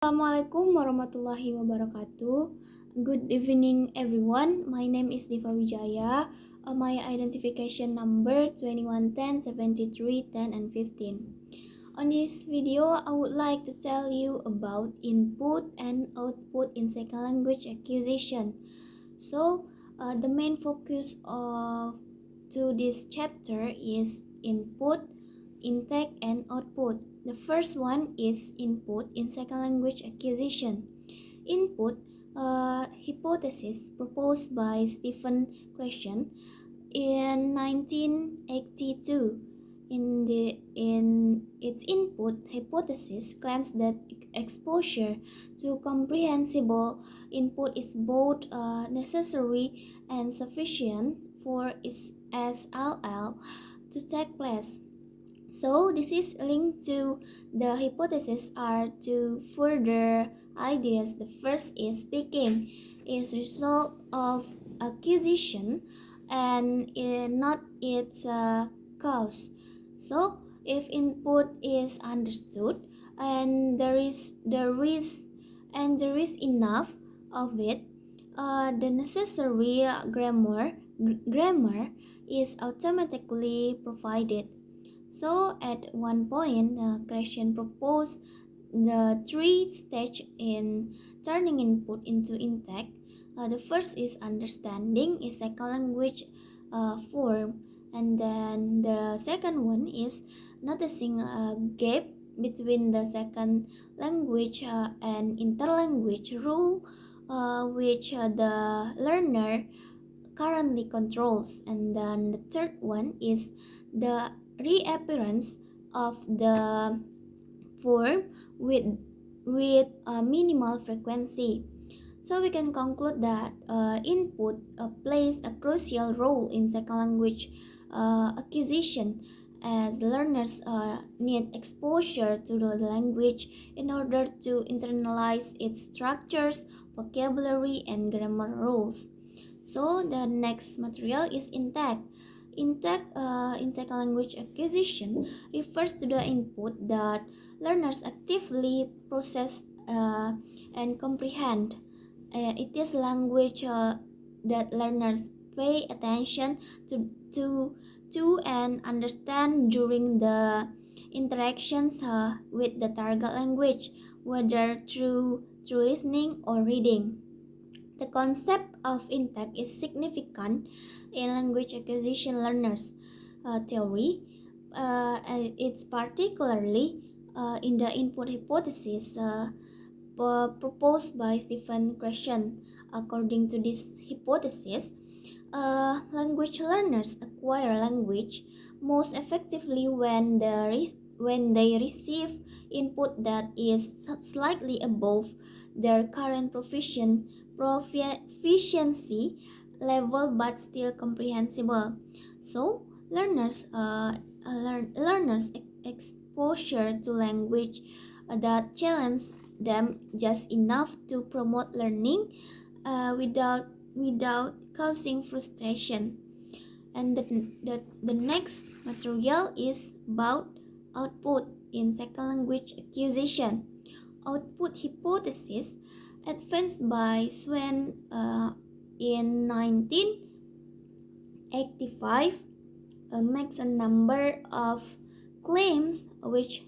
Assalamualaikum warahmatullahi wabarakatuh. Good evening everyone. My name is Diva. My identification number 2110 73 10 and 15. On this video, I would like to tell you about input and output in second language acquisition. The main focus of to this chapter is input, intake, and output. The first one is input in second language acquisition. Input, hypothesis proposed by Stephen Krashen in 1982. In its input hypothesis claims that exposure to comprehensible input is both necessary and sufficient for its SLA to take place. So this is linked to the hypothesis are two further ideas. The first is speaking is result of acquisition and not its cause. So if input is understood and there is enough of it, the necessary grammar is automatically provided. So at one point, Christian proposed the three stages in turning input into intake. The first is understanding a second language form, and then the second one is noticing a gap between the second language and interlanguage rule, which the learner currently controls, and then the third one is the reappearance of the form with a minimal frequency. So we can conclude that input plays a crucial role in second language acquisition, as learners need exposure to the language in order to internalize its structures, vocabulary, and grammar rules. So the next material is intake. Intake in second language acquisition refers to the input that learners actively process and comprehend. It is language that learners pay attention to and understand during the interactions with the target language, whether through listening or reading. The concept of intake is significant in language acquisition learners' theory. It's particularly in the input hypothesis proposed by Stephen Krashen. According to this hypothesis, language learners acquire language most effectively when they receive input that is slightly above their current proficiency level but still comprehensible. So learners exposure to language that challenge them just enough to promote learning without causing frustration. And the next material is about output in second language acquisition. Output hypothesis advanced by Swen in 1985 makes a number of claims which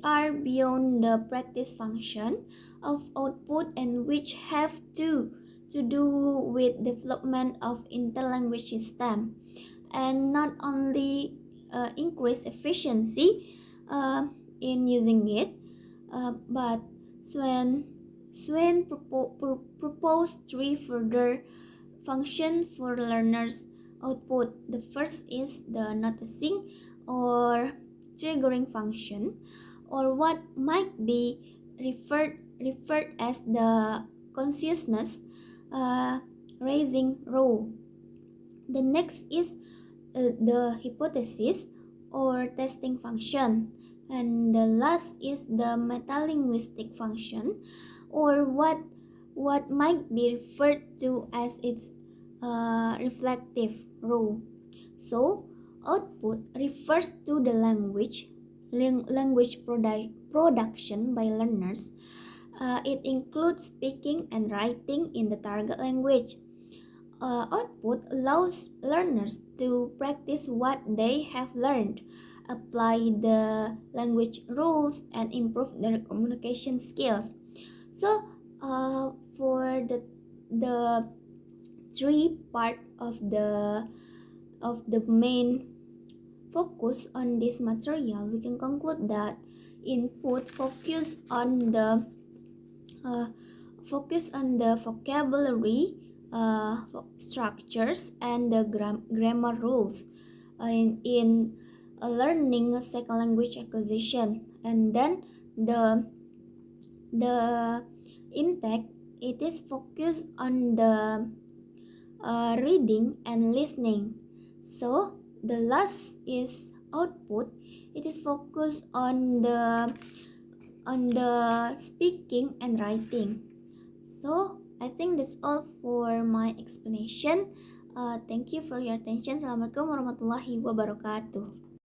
are beyond the practice function of output and which have to do with development of interlanguage system, and not only increase efficiency in using it, but Swen proposed three further functions for learners' output. The first is the noticing or triggering function, or what might be referred as the consciousness raising role. The next is the hypothesis or testing function, and the last is the metalinguistic function, or what might be referred to as its reflective role. So output refers to the language production by learners It includes speaking and writing in the target language. Output allows learners to practice what they have learned, apply the language rules, and improve their communication skills. So, for the three part of the main focus on this material, we can conclude that input uh, focus on the vocabulary structures and the grammar rules in learning a second language acquisition, and then the intake, it is focused on the reading and listening. So the last is output, it is focused on the speaking and writing. So I think that's all for my explanation. Thank you for your attention. Assalamualaikum warahmatullahi wabarakatuh.